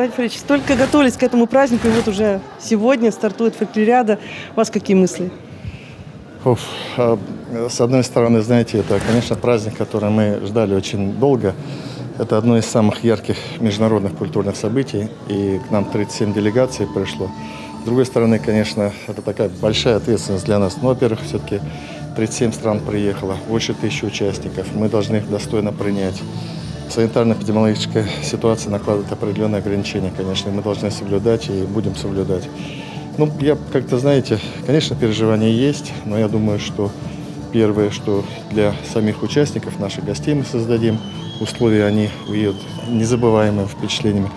Геннадий Фаридович, только готовились к этому празднику, и вот уже сегодня стартует фольклориада. У вас какие мысли? С одной стороны, знаете, это, конечно, праздник, который мы ждали очень долго. Это одно из самых ярких международных культурных событий, и к нам 37 делегаций пришло. С другой стороны, конечно, это такая большая ответственность для нас. Но, во-первых, все-таки 37 стран приехало, больше 1000 участников. Мы должны их достойно принять. Санитарно-эпидемиологическая ситуация накладывает определенные ограничения, конечно, и мы должны соблюдать и будем соблюдать. Ну, я как-то, знаете, конечно, переживания есть, но я думаю, что первое, что для самих участников, наших гостей мы создадим условия, они уедут незабываемыми впечатлениями.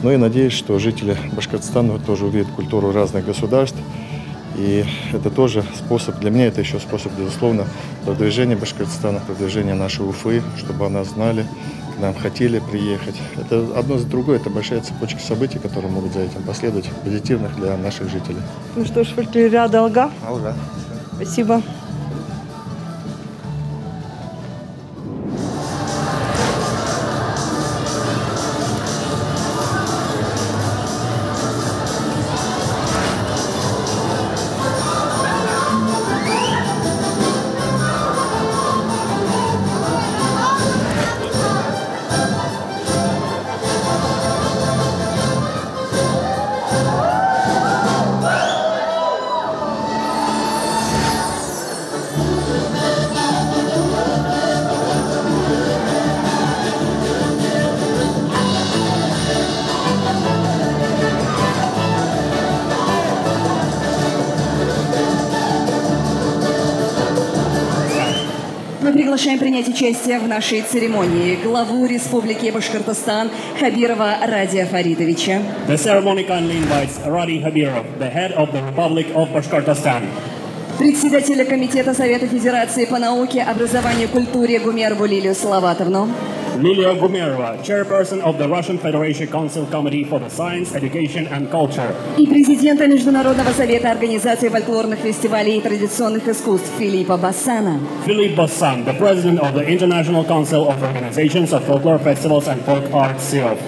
Но я надеюсь, что жители Башкортостана тоже увидят культуру разных государств. И это тоже способ, для меня это еще способ, безусловно, продвижения Башкортостана, продвижения нашей Уфы, чтобы о нас знали, к нам хотели приехать. Это одно за другое, это большая цепочка событий, которые могут за этим последовать, позитивных для наших жителей. Ну что ж, фольклориада Алга. Алга. Спасибо. Мы приглашаем принять участие в нашей церемонии главу Республики Башкортостан Хабирова Радия Фаридовича. The ceremony kindly invites Radi Habirov, the head of the Republic of Bashkortostan. Председателя Комитета Совета Федерации по науке, образованию и культуре Гумерву Лилию Салаватовну. Lilia Gumerova, chairperson of the Russian Federation Council Committee for the Science, Education and Culture. И президента Международного совета организации фольклорных фестивалей и традиционных искусств Филиппа Бассана. Philippe Bassan, the president of the International Council of Organizations of Folklore Festivals and Folk Arts, CIOF.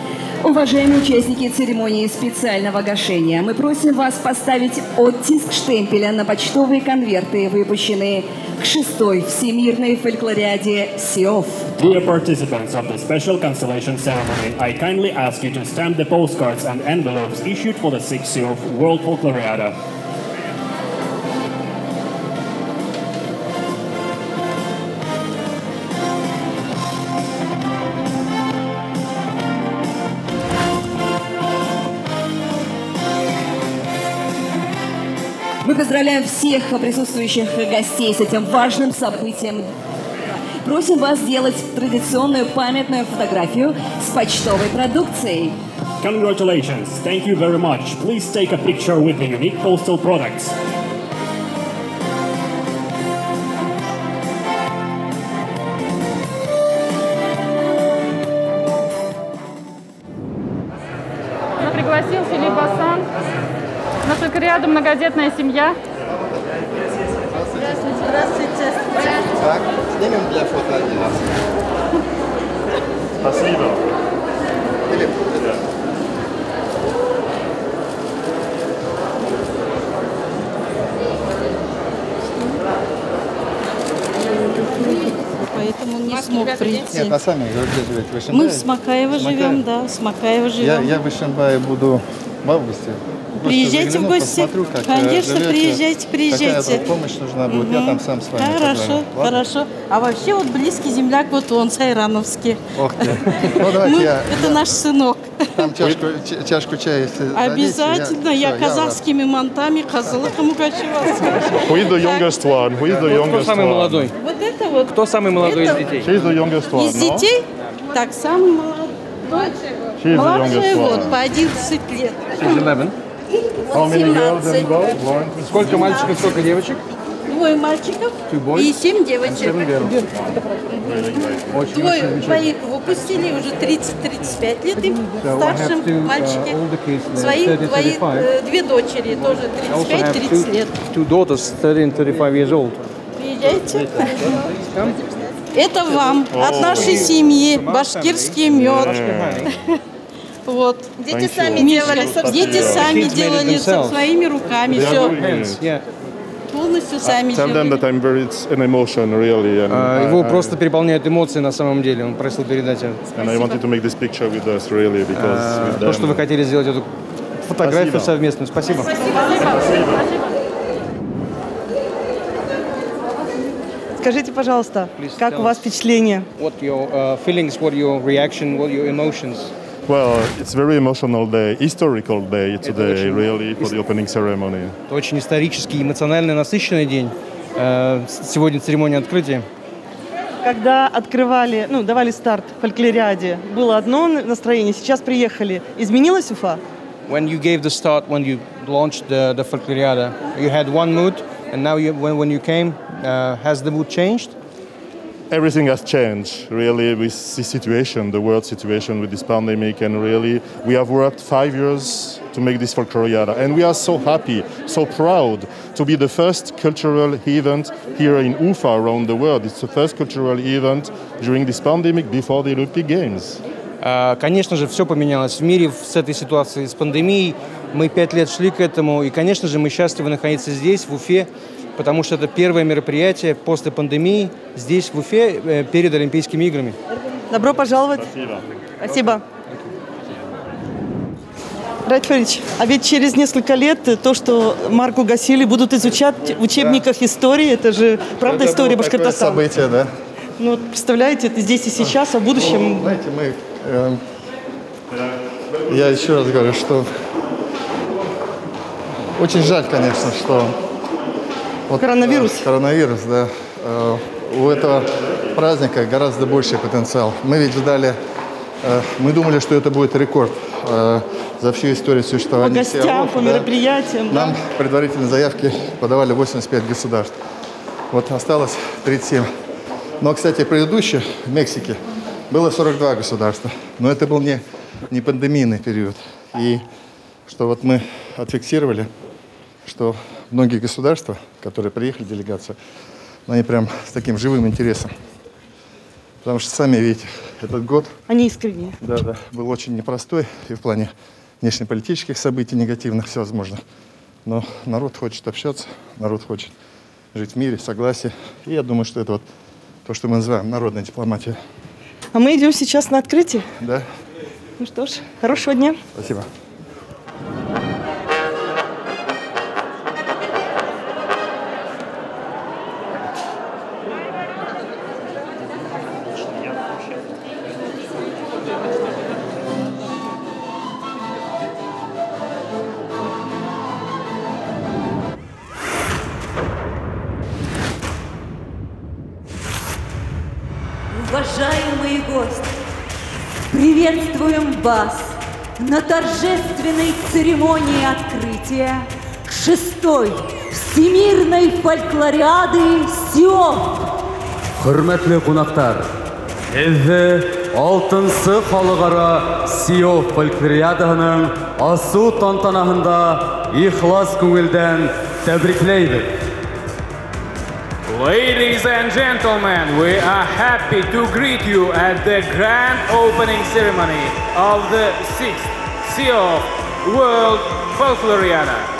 Уважаемые участники церемонии специального гашения, мы просим вас поставить оттиск штемпеля на почтовые конверты, выпущенные к 6-й Всемирной фольклориаде СИОФ. Dear participants of the special constellation ceremony, I kindly ask you to stamp the postcards and envelopes issued for the 6th CIOF World Folkloriada. Мы поздравляем всех присутствующих гостей с этим важным событием. Просим вас сделать традиционную памятную фотографию с почтовой продукцией. Congratulations! Thank you very much. Please take a picture with the unique postal products. Нас пригласил Филипп Бассан. На фольклориаду «Многодетная семья». Здравствуйте. Здравствуйте. Так, снимем для фото один раз. Спасибо. Филипп, Поэтому он не смог прийти. Нет, а сами где живете? В Ишимбае? Мы в Смакаево живем, да, в Смакаево живем. Я в Ишимбае буду в августе. Приезжайте в гости. Посмотрю, как Конечно, живете, приезжайте. какая помощь нужна будет. Я там сам с вами поговорю. Хорошо. А вообще вот близкий земляк вот он, Сайрановский. Ох ты. Ну давайте Это наш сынок. Там чашку чая, если Обязательно. Я казахскими мантами, Казалыком Мукачеваться. Who is the youngest one? Who is the youngest Кто самый one? молодой? Вот это вот. Кто самый молодой из детей? She is the youngest one, Из детей? Так, самый молодой. She is the Младший youngest вот, one. по 11 лет. She's 11. How Вот many girls 17. and boys? One. Сколько мальчиков, сколько девочек? Двое мальчиков Two boys и 7 and девочек. 7 girls. Очень Двоих выпустили, уже 30-35 лет им, So I старшим have two мальчики. older kids, Свои 30-35. две дочери, тоже I also have 35-30 лет. two daughters, 30 and 35 years old. Приезжайте. Это вам, от нашей семьи, башкирский мед. Вот. Дети сами делали, дети сами Kids made it делали themselves. своими руками. They are Все. doing it. Yeah. Полностью сами Tell them делали. that I'm very, it's an emotion really, and, Его просто переполняют эмоции на самом деле. Он просил передать им. and I wanted to make this picture with us really because with То, что вы them, хотели сделать эту фотографию Спасибо. совместную. Спасибо. Скажите, пожалуйста, Please как tell у вас us. впечатление? What your feelings, what your reaction, what your emotions? well, it's very emotional day, historical day today очень really for the opening ceremony. Это очень исторический, эмоционально насыщенный день. Сегодня церемония открытия. Когда открывали, ну, давали старт фольклориаде, было одно настроение, сейчас приехали. Изменилась Уфа? When you gave the start, when you launched the Folkloriada, you had one mood, and now when you came, has the mood changed? Everything has changed really with this situation, the world situation with this pandemic, and really we have worked 5 years to make this Folkloriada, and we are so happy, so proud to be the first cultural event here in Ufa around the world. It's the first cultural event during this pandemic before the Olympic Games. Конечно же, все поменялось в мире с этой ситуацией, с пандемией. Мы 5 лет шли к этому, и, конечно же, мы счастливы находиться здесь, в Уфе, потому что это первое мероприятие после пандемии здесь, в Уфе, перед Олимпийскими играми. Добро пожаловать. Спасибо. Радфович, а ведь через несколько лет то, что Марку Гасили будут изучать в учебниках истории, это же, правда, Это история было такое Башкортостана? событие, да. Ну, вот представляете, это здесь и сейчас, а в будущем... Ну, знаете, мы... я еще раз говорю, что... Очень жаль, конечно, что... Вот, Коронавирус. Коронавирус, да. У этого праздника гораздо больший потенциал. Мы ведь ждали... мы думали, что это будет рекорд за всю историю По существования гостям, Сиалов, по да. мероприятиям. Нам предварительные заявки подавали 85 государств. Вот осталось 37. Но, кстати, предыдущий в Мексике было 42 государства. Но это был не пандемийный период. И что вот мы отфиксировали, что многие государства, которые приехали, делегация, они прям с таким живым интересом. Потому что, сами видите, этот год... Они искренние. Да, был очень непростой и в плане внешнеполитических событий негативных всевозможных. Но народ хочет общаться, народ хочет жить в мире, в согласии. И я думаю, что это вот то, что мы называем народная дипломатия. А мы идем сейчас на открытие. Да? Ну что ж, хорошего дня. Спасибо. Уважаемые гости, приветствуем вас на торжественной церемонии открытия 6-й Всемирной фольклориады СИОФ. Hürmetli qonaqlar, sizni 6-сы халыкара СИОФ фольклориаданың асу тантанаһында ихлас күңелдән тәбрикләйбез. Ladies and gentlemen, we are happy to greet you at the grand opening ceremony of the 6th SIOF World Folkloriada.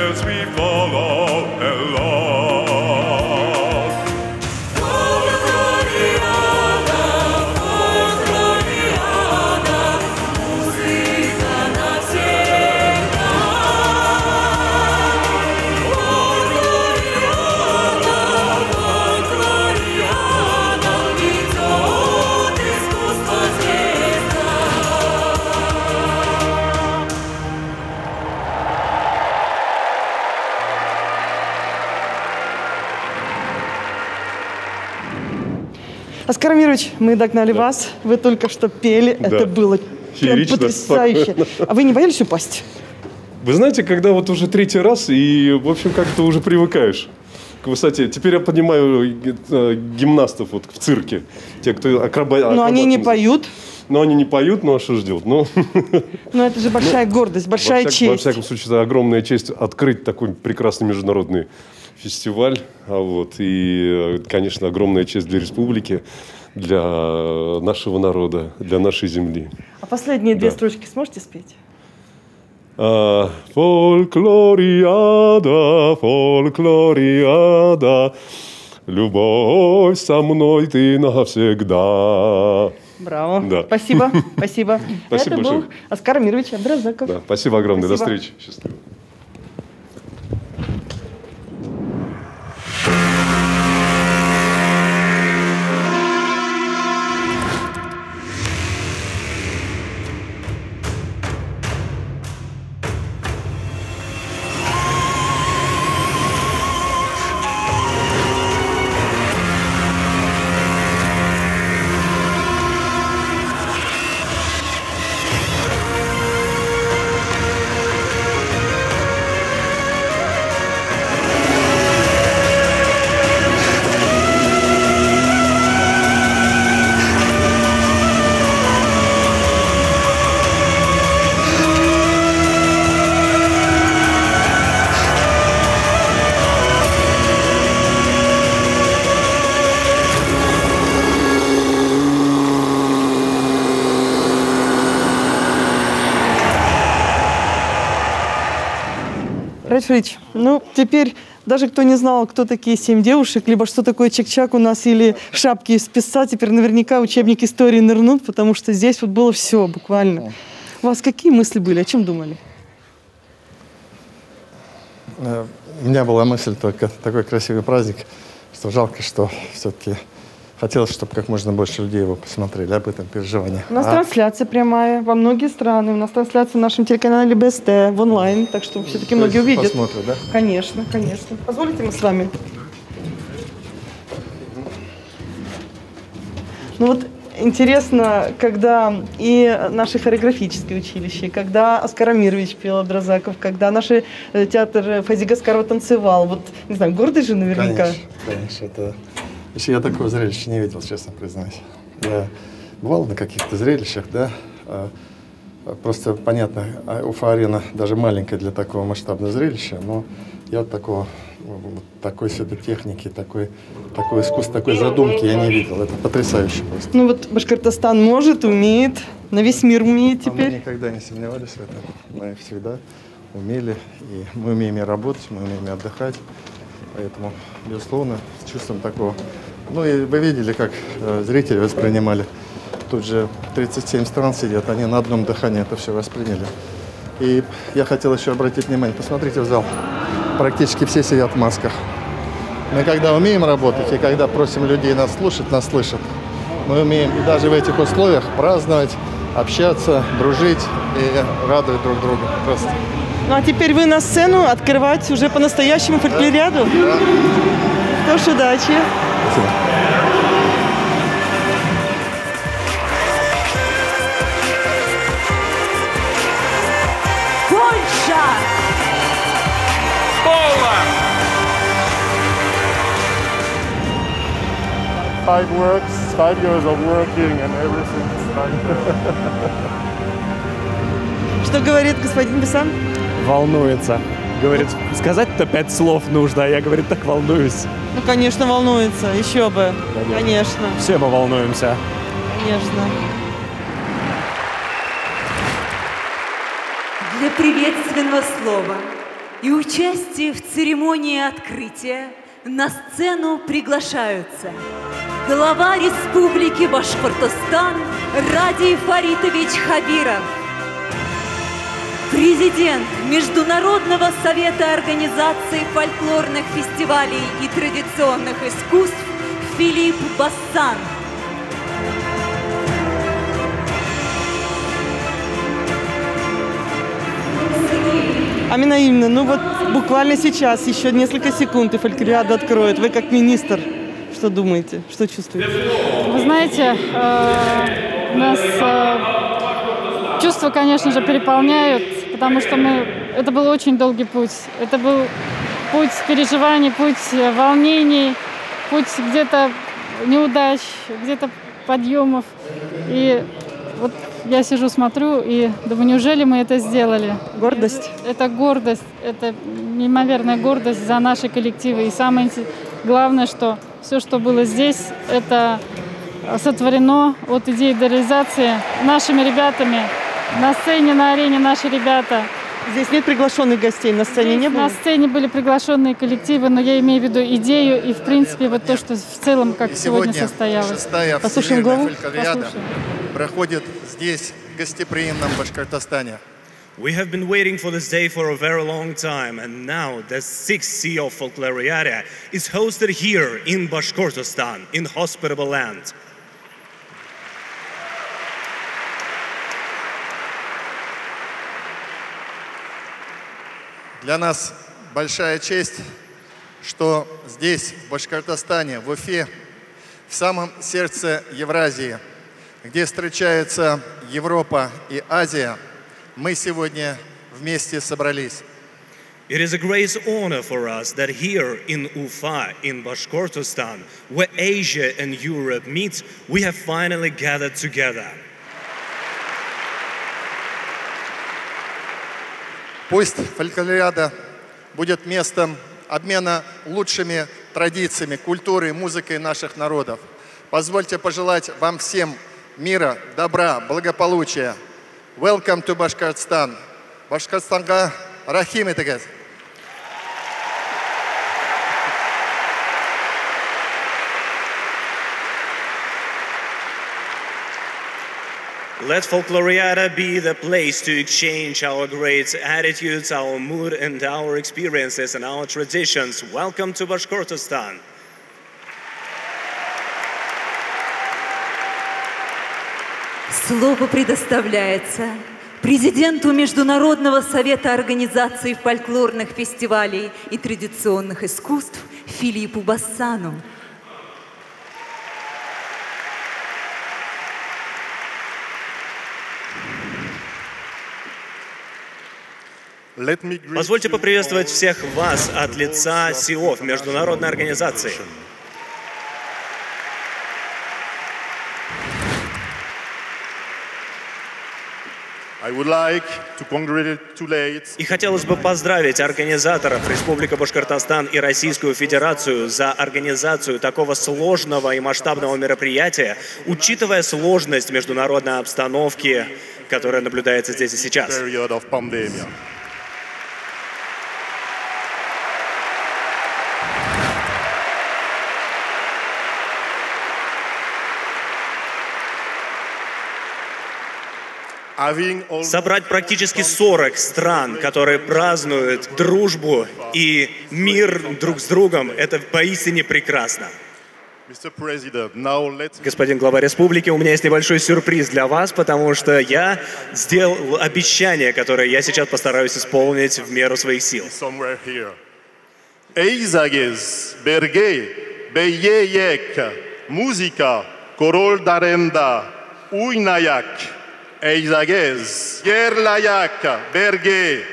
as we follow along. Оскар Амирович, мы догнали вас. Вы только что пели. Да. Это было прям потрясающе. А вы не боялись упасть? Вы знаете, когда вот уже третий раз, и, в общем, как-то уже привыкаешь к высоте. Теперь я понимаю гимнастов вот в цирке. Те, кто акробат. Но они не поют. Но они не поют, ну а что ж делать? Но это же большая гордость, большая честь. Во всяком случае, это огромная честь открыть такой прекрасный международный фестиваль. И, конечно, огромная честь для республики, для нашего народа, для нашей земли. А последние две строчки сможете спеть? Фольклориада, фольклориада, любовь со мной ты навсегда. Браво. Да. Спасибо. Спасибо. Спасибо большое. Был Оскар Амирович Абдразаков. Да, спасибо огромное. Спасибо. До встречи. Счастливо. Райфрич, теперь даже кто не знал, кто такие 7 девушек, либо что такое чик-чак у нас, или шапки из песца, теперь наверняка учебник истории нырнут, потому что здесь вот было все буквально. У вас какие мысли были, о чем думали? У меня была мысль только такой красивый праздник, что жалко, что все-таки хотелось, чтобы как можно больше людей его посмотрели, об этом переживании. У нас трансляция прямая во многие страны. У нас трансляция на нашем телеканале БСТ в онлайн, так что все-таки многие увидят. Посмотрят, да? Конечно, конечно. Позволите мы с вами? Интересно, когда и наше хореографическое училище, когда Оскар Амирович пел Абдразаков, когда наш театр Фази Гаскарова танцевал. Не знаю, гордый же наверняка. Конечно, это... Еще я такого зрелища не видел, честно признаюсь. Я бывал на каких-то зрелищах, да. Просто понятно, Уфа-арена даже маленькая для такого масштабного зрелища, но я такой техники, такой искусства, такой задумки я не видел. Это потрясающе просто. Башкортостан может, умеет, на весь мир умеет теперь. Мы никогда не сомневались в этом. Мы всегда умели, и мы умеем и работать, мы умеем и отдыхать. Поэтому, безусловно, с чувством такого. И вы видели, как зрители воспринимали. Тут же 37 стран сидят, они на одном дыхании это все восприняли. И я хотел еще обратить внимание, посмотрите в зал. Практически все сидят в масках. Мы когда умеем работать, и когда просим людей нас слушать, нас слышат, мы умеем и даже в этих условиях праздновать, общаться, дружить и радовать друг друга. Просто. А теперь вы на сцену открывать уже по-настоящему фольклориаду? Да. Что ж, удачи. Спасибо. Польша! Poland! 5 years of working and everything is like... Что говорит господин Бесан? Волнуется. Говорит, сказать-то 5 слов нужно, а я, говорит, так волнуюсь. Конечно, волнуется, еще бы. Конечно. Все мы волнуемся. Конечно. Для приветственного слова и участие в церемонии открытия на сцену приглашаются глава Республики Башкортостан Радий Фаритович Хабиров, президент Международного совета организации фольклорных фестивалей и традиционных искусств Филипп Бассан, Амина Ильина, ну вот буквально сейчас, еще несколько секунд, и фольклориаду откроют. Вы как министр, что думаете, что чувствуете? Вы знаете, нас чувства, конечно же, переполняют, потому что это был очень долгий путь. Это был путь переживаний, путь волнений, путь где-то неудач, где-то подъемов. И вот я сижу, смотрю и думаю, неужели мы это сделали? Гордость? Это гордость, это неимоверная гордость за наши коллективы. И самое главное, что все, что было здесь, это сотворено от идеи до реализации нашими ребятами. На сцене, на арене наши ребята. Здесь нет приглашенных гостей, на сцене не было? На сцене были приглашенные коллективы, но я имею в виду идею и, в принципе, вот то, что в целом, как сегодня состоялось. Послушаем главу. Проходит здесь, в гостеприимном Башкортостане. We have been waiting for this day for a very long time, and now the 6th CEO Folkloriada is hosted here in Bashkortostan, in hospitable land. Для нас большая честь, что здесь, в Башкортостане, в Уфе, в самом сердце Евразии, где встречаются Европа и Азия, мы сегодня вместе собрались. It is a great honor for us that here in Ufa, in Bashkortostan, where Asia and Europe meet, we have finally gathered together. Пусть фольклориада будет местом обмена лучшими традициями, культурой, музыкой наших народов. Позвольте пожелать вам всем мира, добра, благополучия. Welcome to Bashkortostan. Башкортостанга рахим етегез. Let Folkloriada be the place to exchange our great attitudes, our mood, and our experiences and our traditions. Welcome to Bashkortostan. Слово предоставляется президенту Международного совета организации фольклорных фестивалей и традиционных искусств Филиппу Бассану. Позвольте поприветствовать всех вас от лица CEO Международной организации. И хотелось бы поздравить организаторов Республика Башкортостан и Российскую Федерацию за организацию такого сложного и масштабного мероприятия, учитывая сложность международной обстановки, которая наблюдается здесь и сейчас. Собрать практически 40 стран, которые празднуют дружбу и мир друг с другом, это поистине прекрасно. Господин глава республики, у меня есть небольшой сюрприз для вас, потому что я сделал обещание, которое я сейчас постараюсь исполнить в меру своих сил. Eizagez, berge, beyeyek, muzika, korol darenda, uynayak. Eizagez, Gerlayak, Berge,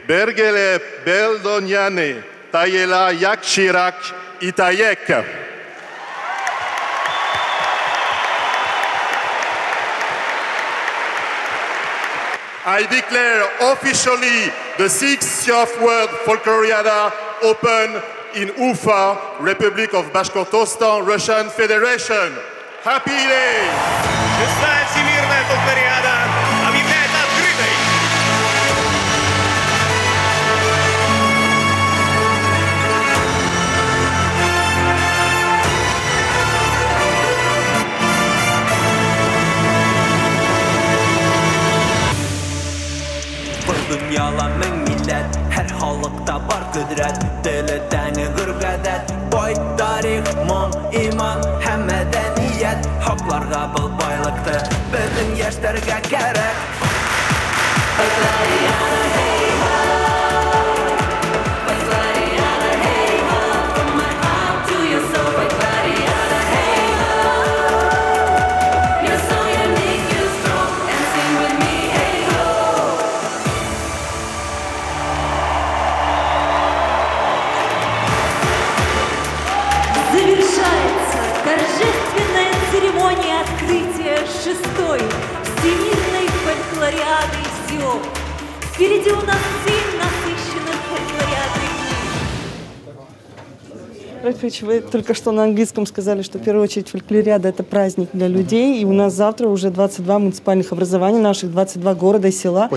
Bergele, Beldoniane, Tayela, Yakshirak, Itayek. I declare officially the 6th of World Folkloriada open in Ufa, Republic of Bashkortostan, Russian Federation. Happy day! Шестая всемирная фольклориада объявляется открытой. Халықта бар күдрәт, тілі тәңі ғырғәдәт. Бай тарих, мұң, иман, һәм мәдәният. Хақларға бұл байлықты, біздің яшьтәргә кәрәк. Folkloriana, hey ho. Folkloriana, hey ho. From my heart to your soul. Folkloriana, hey ho. You're so unique, you're strong, and sing with me, hey ho. Завершается торжественная церемония открытия 6-й Всемирной фольклориады СИОФ. Впереди у нас 7 насыщенных фольклориадных дней. Рафич, вы только что на английском сказали, что в первую очередь фольклориада – это праздник для людей. И у нас завтра уже 22 муниципальных образований, наших 22 города и села.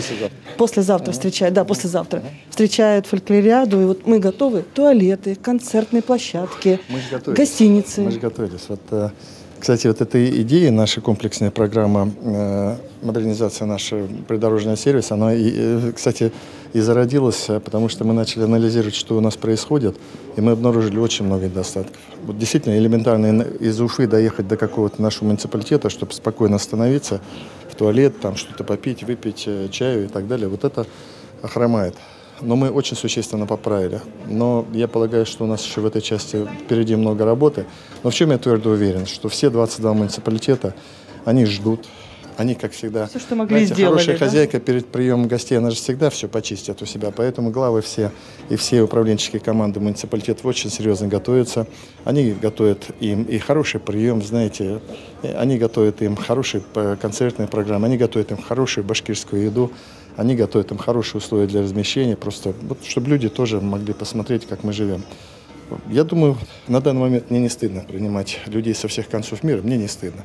Послезавтра встречают, да, послезавтра. Встречают фольклориаду. И вот мы готовы. Туалеты, концертные площадки, гостиницы. Мы же готовились. Вот, кстати, вот эта идея, наша комплексная программа модернизации нашего придорожного сервиса, она, кстати, и зародилась, потому что мы начали анализировать, что у нас происходит, и мы обнаружили очень много недостатков. Вот действительно элементарно из Уфы доехать до какого-то нашего муниципалитета, чтобы спокойно остановиться, в туалет, там что-то попить, выпить чаю и так далее, вот это хромает. Но мы очень существенно поправили. Но я полагаю, что у нас еще в этой части впереди много работы. Но в чем я твердо уверен, что все 22 муниципалитета, они ждут. Они, как всегда, все, что могли, сделали, хорошая да? хозяйка перед приемом гостей, она же всегда все почистит у себя. Поэтому главы все и все управленческие команды муниципалитетов очень серьезно готовятся. Они готовят им и хороший прием, знаете, они готовят им хорошие концертные программы, они готовят им хорошую башкирскую еду, они готовят им хорошие условия для размещения, просто вот, чтобы люди тоже могли посмотреть, как мы живем. Я думаю, на данный момент мне не стыдно принимать людей со всех концов мира, мне не стыдно.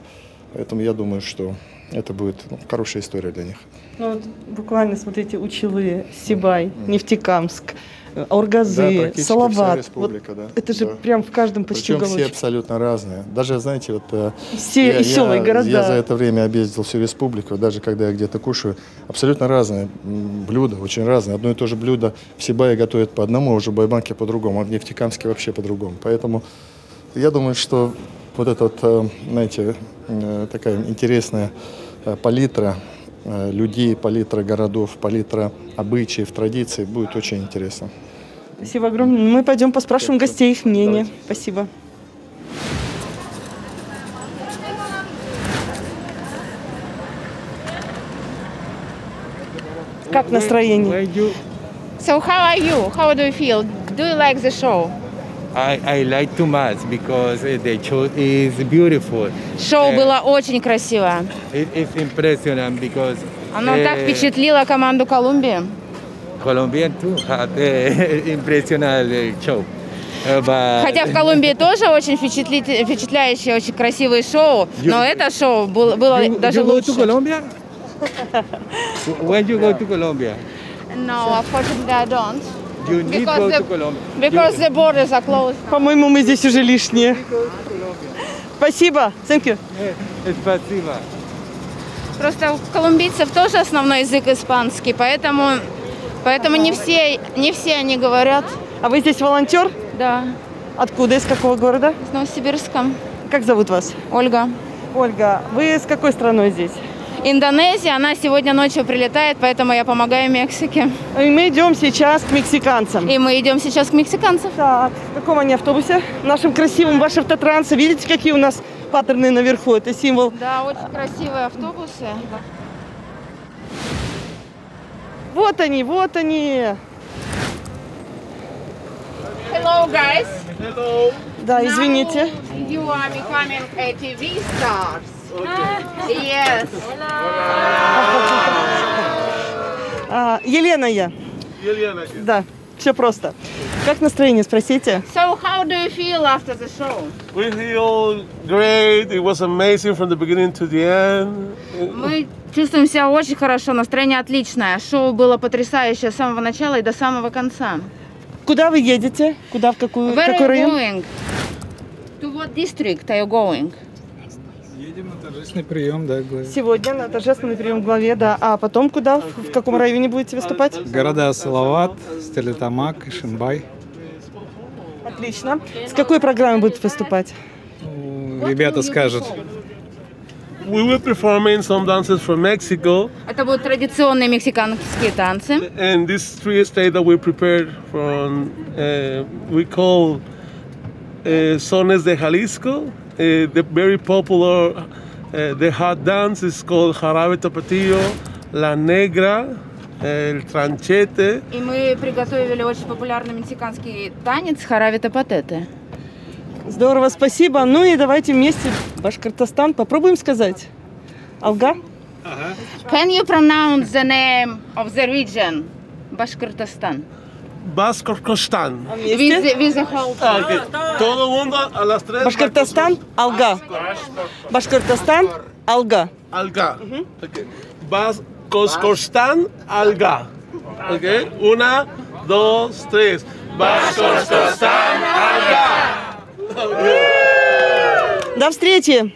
Поэтому я думаю, что это будет хорошая история для них. Ну, вот буквально, смотрите, Училы, Сибай, Нефтекамск, Оргазы, да, Салават. Вот да. Это же прям в каждом почти уголочке. Все абсолютно разные. Даже, знаете, вот все села и города. Я за это время объездил всю республику, даже когда я где-то кушаю. Абсолютно разные блюда, очень разные. Одно и то же блюдо в Сибае готовят по одному, а уже в Байбанке по-другому, а в Нефтекамске вообще по-другому. Поэтому я думаю, что вот эта вот, знаете, такая интересная палитра людей, палитра городов, палитра обычаев, традиций будет очень интересно. Спасибо огромное. Мы пойдем поспрашиваем гостей их мнение. Давайте. Спасибо. Как настроение? So how are you? How do you feel? Do you like the show? I like too much because the show is beautiful. Шоу было очень красиво. It's impressionant because оно так впечатлило команду Колумбии. Colombian too had impressionant show. Хотя в Колумбии тоже очень впечатляющие, очень красивые шоу, но это шоу было даже лучше. You go to Colombia? When you go to Colombia? No, unfortunately I don't. You need to go to Colombia. Because the borders are closed. По-моему, мы здесь уже лишние. Спасибо. Thank you. Спасибо. Просто у колумбийцев тоже основной язык испанский, поэтому не все они говорят. А вы здесь волонтер? Да. Откуда? Из какого города? Из Новосибирска. Как зовут вас? Ольга. Ольга, вы с какой страной здесь? Индонезия, она сегодня ночью прилетает, поэтому я помогаю Мексике. И мы идем сейчас к мексиканцам. Так, в каком они автобусе? В нашем красивом ваш автотранс. Видите, какие у нас паттерны наверху? Это символ. Да, очень красивые автобусы. Вот они, вот они. Hello, guys. Hello. Да, извините. Now you are becoming a TV stars. Yes. Елена я. Елена. Да, все просто. Как настроение, спросите? So how do you feel after the show? We feel great. It was amazing from the beginning to the end. Мы чувствуем себя очень хорошо, настроение отличное. Шоу было потрясающее с самого начала и до самого конца. Куда вы едете? Куда, в какой район? Going? To what district are you going? Едем на торжественный прием, да, главе. Сегодня на торжественный прием в главе, да. А потом куда? В каком районе будете выступать? Города Салават, Стерлитамак, Ишимбай. Отлично. С какой программой будете выступать? Ребята скажут. We will be performing some dances from Mexico. Это будут традиционные мексиканские танцы. And this three state that we prepared from, we call Sones de Jalisco. The very popular, the hot dance is called Jarabe Tapatío, La Negra, El Tranchete. И мы приготовили очень популярный мексиканский танец Jarabe Tapatete. Здорово, спасибо. Ну и давайте вместе Башкортостан попробуем сказать. Алга? Can you pronounce the name of the region? Bashkortostan. Bashkortostan. With the whole... Okay. Todo mundo a las tres. Башкортостан, Алга. Башкортостан, Алга. Alga. Okay. Bashkortostan, Alga. Okay. Una, dos, tres. Bashkortostan, Alga. До встречи!